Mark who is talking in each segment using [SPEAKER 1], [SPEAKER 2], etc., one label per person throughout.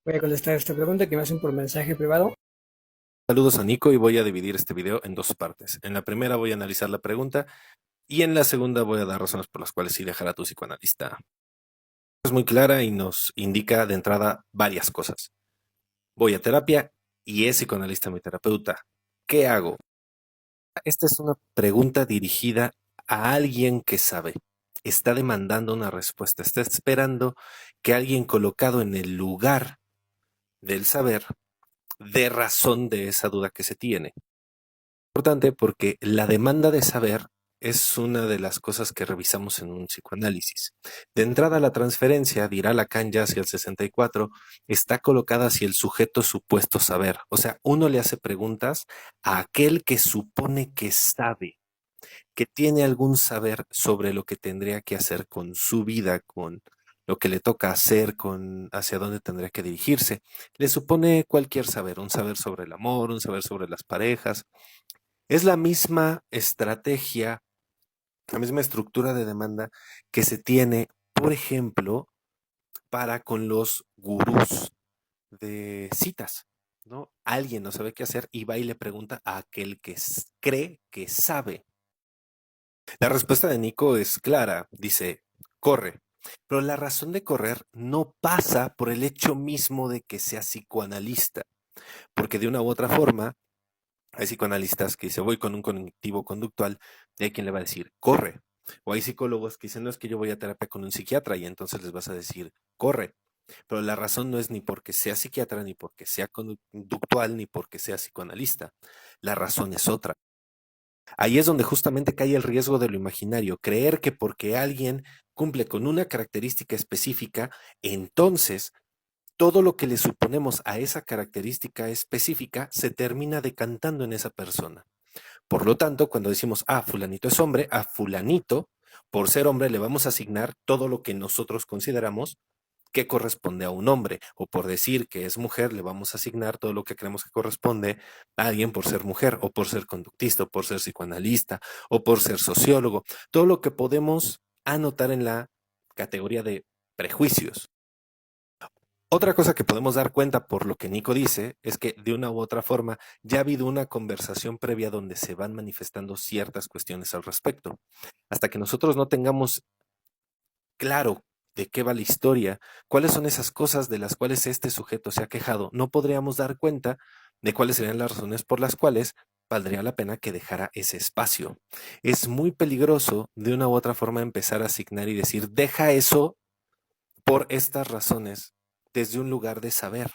[SPEAKER 1] Voy a contestar esta pregunta que me hacen por mensaje privado.
[SPEAKER 2] Saludos a Nico y voy a dividir este video en dos partes. En la primera voy a analizar la pregunta y en la segunda voy a dar razones por las cuales sí dejar a tu psicoanalista. Es muy clara y nos indica de entrada varias cosas. Voy a terapia y es psicoanalista mi terapeuta. ¿Qué hago? Esta es una pregunta dirigida a alguien que sabe. Está demandando una respuesta. Está esperando que alguien colocado en el lugar del saber dé razón de esa duda que se tiene. Importante porque la demanda de saber es una de las cosas que revisamos en un psicoanálisis. De entrada, la transferencia, dirá Lacan ya hacia el 64, está colocada hacia el sujeto supuesto saber. O sea, uno le hace preguntas a aquel que supone que sabe, que tiene algún saber sobre lo que tendría que hacer con su vida, con lo que le toca hacer, con hacia dónde tendría que dirigirse. Le supone cualquier saber, un saber sobre el amor, un saber sobre las parejas, es la misma estrategia, la misma estructura de demanda que se tiene, por ejemplo, para con los gurús de citas, ¿no? Alguien no sabe qué hacer y va y le pregunta a aquel que cree que sabe. La respuesta de Nico es clara, dice, corre. Pero la razón de correr no pasa por el hecho mismo de que sea psicoanalista, porque de una u otra forma hay psicoanalistas que dicen, voy con un cognitivo conductual, y hay quien le va a decir, corre. O hay psicólogos que dicen, no es que yo voy a terapia con un psiquiatra, y entonces les vas a decir, corre. Pero la razón no es ni porque sea psiquiatra, ni porque sea conductual, ni porque sea psicoanalista. La razón es otra. Ahí es donde justamente cae el riesgo de lo imaginario, creer que porque alguien cumple con una característica específica, entonces todo lo que le suponemos a esa característica específica se termina decantando en esa persona. Por lo tanto, cuando decimos, fulanito es hombre, a fulanito, por ser hombre, le vamos a asignar todo lo que nosotros consideramos que corresponde a un hombre, o por decir que es mujer, le vamos a asignar todo lo que creemos que corresponde a alguien por ser mujer, o por ser conductista, o por ser psicoanalista, o por ser sociólogo, todo lo que podemos anotar en la categoría de prejuicios. Otra cosa que podemos dar cuenta por lo que Nico dice es que de una u otra forma ya ha habido una conversación previa donde se van manifestando ciertas cuestiones al respecto. Hasta que nosotros no tengamos claro de qué va la historia, cuáles son esas cosas de las cuales este sujeto se ha quejado, no podríamos dar cuenta de cuáles serían las razones por las cuales valdría la pena que dejara ese espacio. Es muy peligroso de una u otra forma empezar a asignar y decir, deja eso por estas razones desde un lugar de saber.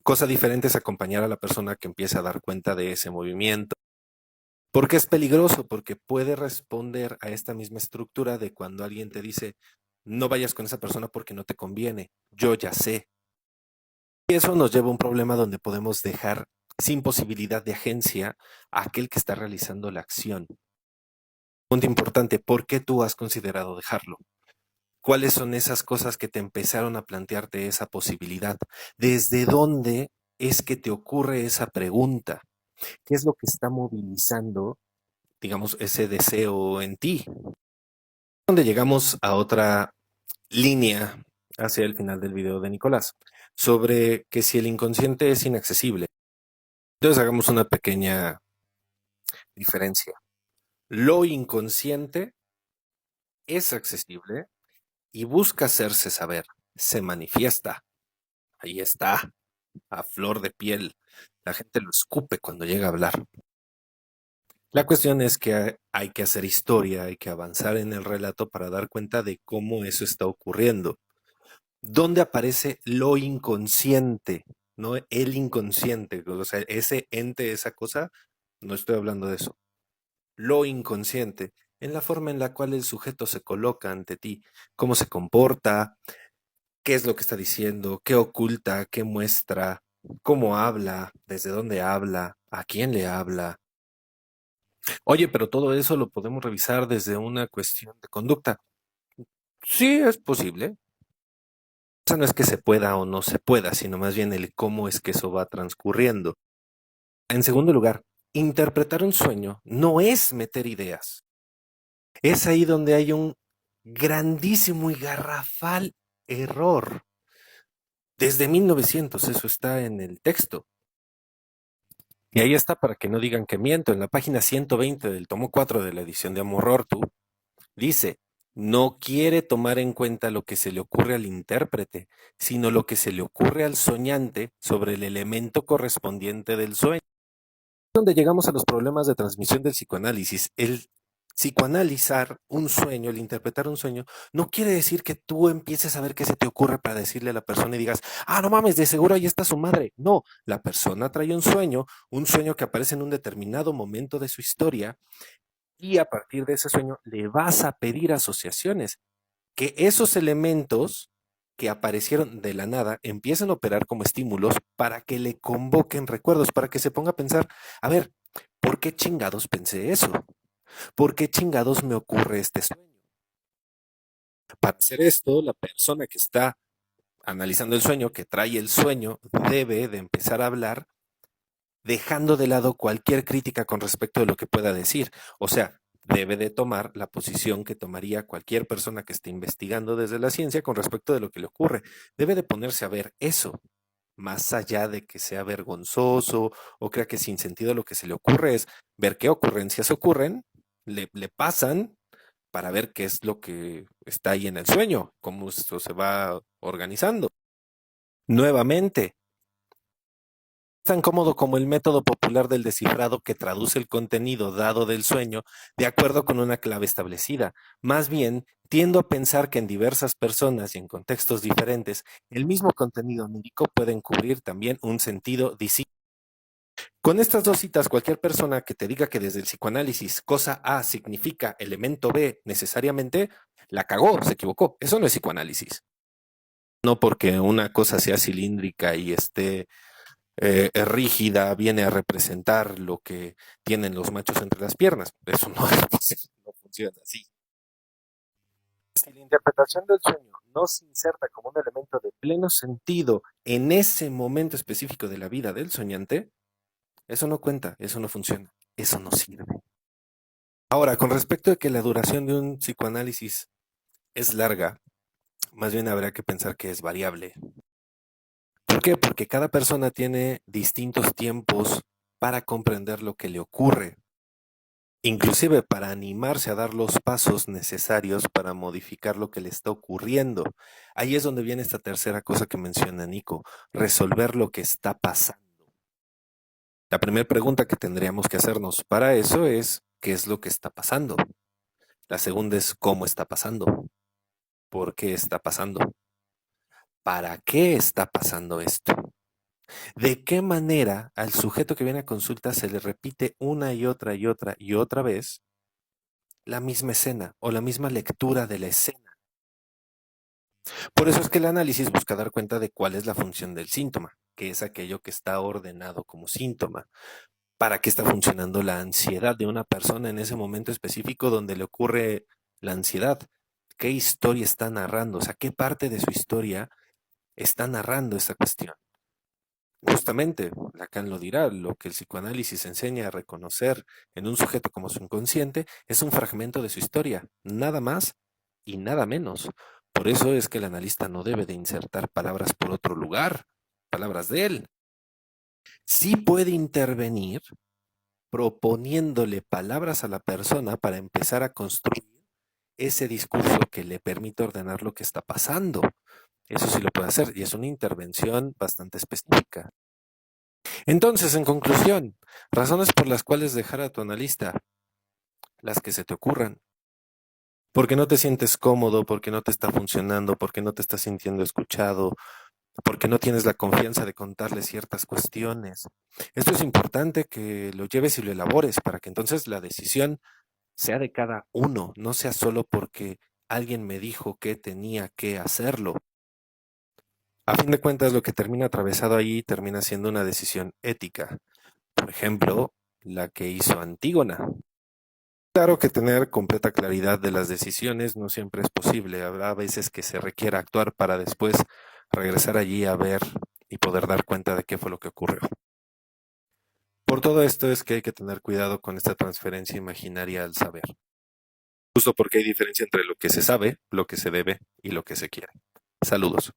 [SPEAKER 2] Cosa diferente es acompañar a la persona que empiece a dar cuenta de ese movimiento. ¿Por qué es peligroso? Porque puede responder a esta misma estructura de cuando alguien te dice, no vayas con esa persona porque no te conviene, yo ya sé. Y eso nos lleva a un problema donde podemos dejar sin posibilidad de agencia a aquel que está realizando la acción. Punto importante, ¿por qué tú has considerado dejarlo? ¿Cuáles son esas cosas que te empezaron a plantearte esa posibilidad? ¿Desde dónde es que te ocurre esa pregunta? ¿Qué es lo que está movilizando, digamos, ese deseo en ti? Donde llegamos a otra línea hacia el final del video de Nicolás, sobre que si el inconsciente es inaccesible. Entonces hagamos una pequeña diferencia. Lo inconsciente es accesible y busca hacerse saber, se manifiesta. Ahí está, a flor de piel. La gente lo escupe cuando llega a hablar. La cuestión es que hay que hacer historia, hay que avanzar en el relato para dar cuenta de cómo eso está ocurriendo. ¿Dónde aparece lo inconsciente? No el inconsciente, o sea, ese ente, esa cosa, no estoy hablando de eso. Lo inconsciente, en la forma en la cual el sujeto se coloca ante ti, cómo se comporta, qué es lo que está diciendo, qué oculta, qué muestra, cómo habla, desde dónde habla, a quién le habla. Oye, pero todo eso lo podemos revisar desde una cuestión de conducta. Sí, es posible. O sea, no es que se pueda o no se pueda, sino más bien el cómo es que eso va transcurriendo. En segundo lugar, interpretar un sueño no es meter ideas. Es ahí donde hay un grandísimo y garrafal error. Desde 1900, eso está en el texto. Y ahí está para que no digan que miento. En la página 120 del tomo 4 de la edición de Amorortu, dice, no quiere tomar en cuenta lo que se le ocurre al intérprete, sino lo que se le ocurre al soñante sobre el elemento correspondiente del sueño. Donde llegamos a los problemas de transmisión del psicoanálisis. El psicoanalizar un sueño, el interpretar un sueño, no quiere decir que tú empieces a ver qué se te ocurre para decirle a la persona y digas, ah, no mames, de seguro ahí está su madre. No, la persona trae un sueño que aparece en un determinado momento de su historia y a partir de ese sueño le vas a pedir asociaciones, que esos elementos que aparecieron de la nada empiecen a operar como estímulos para que le convoquen recuerdos, para que se ponga a pensar, a ver, ¿por qué chingados pensé eso? ¿Por qué chingados me ocurre este sueño? Para hacer esto, la persona que está analizando el sueño, que trae el sueño, debe de empezar a hablar dejando de lado cualquier crítica con respecto de lo que pueda decir. O sea, debe de tomar la posición que tomaría cualquier persona que esté investigando desde la ciencia con respecto de lo que le ocurre. Debe de ponerse a ver eso, más allá de que sea vergonzoso o crea que sin sentido lo que se le ocurre es ver qué ocurrencias ocurren, le pasan para ver qué es lo que está ahí en el sueño, cómo esto se va organizando. Nuevamente, tan cómodo como el método popular del descifrado que traduce el contenido dado del sueño de acuerdo con una clave establecida. Más bien, tiendo a pensar que en diversas personas y en contextos diferentes, el mismo contenido onírico puede encubrir también un sentido distinto. Con estas dos citas, cualquier persona que te diga que desde el psicoanálisis cosa A significa elemento B necesariamente, la cagó, se equivocó. Eso no es psicoanálisis. No porque una cosa sea cilíndrica y esté rígida, viene a representar lo que tienen los machos entre las piernas. Eso no, no funciona así. Si la interpretación del sueño no se inserta como un elemento de pleno sentido en ese momento específico de la vida del soñante, eso no cuenta, eso no funciona, eso no sirve. Ahora, con respecto a que la duración de un psicoanálisis es larga, más bien habrá que pensar que es variable. ¿Por qué? Porque cada persona tiene distintos tiempos para comprender lo que le ocurre, inclusive para animarse a dar los pasos necesarios para modificar lo que le está ocurriendo. Ahí es donde viene esta tercera cosa que menciona Nico, resolver lo que está pasando. La primera pregunta que tendríamos que hacernos para eso es, ¿qué es lo que está pasando? La segunda es, ¿cómo está pasando? ¿Por qué está pasando? ¿Para qué está pasando esto? ¿De qué manera al sujeto que viene a consulta se le repite una y otra y otra y otra vez la misma escena o la misma lectura de la escena? Por eso es que el análisis busca dar cuenta de cuál es la función del síntoma, que es aquello que está ordenado como síntoma. ¿Para qué está funcionando la ansiedad de una persona en ese momento específico donde le ocurre la ansiedad? ¿Qué historia está narrando? O sea, ¿qué parte de su historia está narrando esta cuestión? Justamente, Lacan lo dirá, lo que el psicoanálisis enseña a reconocer en un sujeto como su inconsciente es un fragmento de su historia, nada más y nada menos. Por eso es que el analista no debe de insertar palabras por otro lugar, palabras de él. Sí puede intervenir proponiéndole palabras a la persona para empezar a construir ese discurso que le permite ordenar lo que está pasando. Eso sí lo puede hacer y es una intervención bastante específica. Entonces, en conclusión, razones por las cuales dejar a tu analista, las que se te ocurran. Porque no te sientes cómodo, porque no te está funcionando, porque no te estás sintiendo escuchado, porque no tienes la confianza de contarle ciertas cuestiones. Esto es importante que lo lleves y lo elabores para que entonces la decisión sea de cada uno, no sea solo porque alguien me dijo que tenía que hacerlo. A fin de cuentas, lo que termina atravesado ahí termina siendo una decisión ética. Por ejemplo, la que hizo Antígona. Claro que tener completa claridad de las decisiones no siempre es posible. Habrá veces que se requiera actuar para después regresar allí a ver y poder dar cuenta de qué fue lo que ocurrió. Por todo esto es que hay que tener cuidado con esta transferencia imaginaria al saber. Justo porque hay diferencia entre lo que se sabe, lo que se debe y lo que se quiere. Saludos.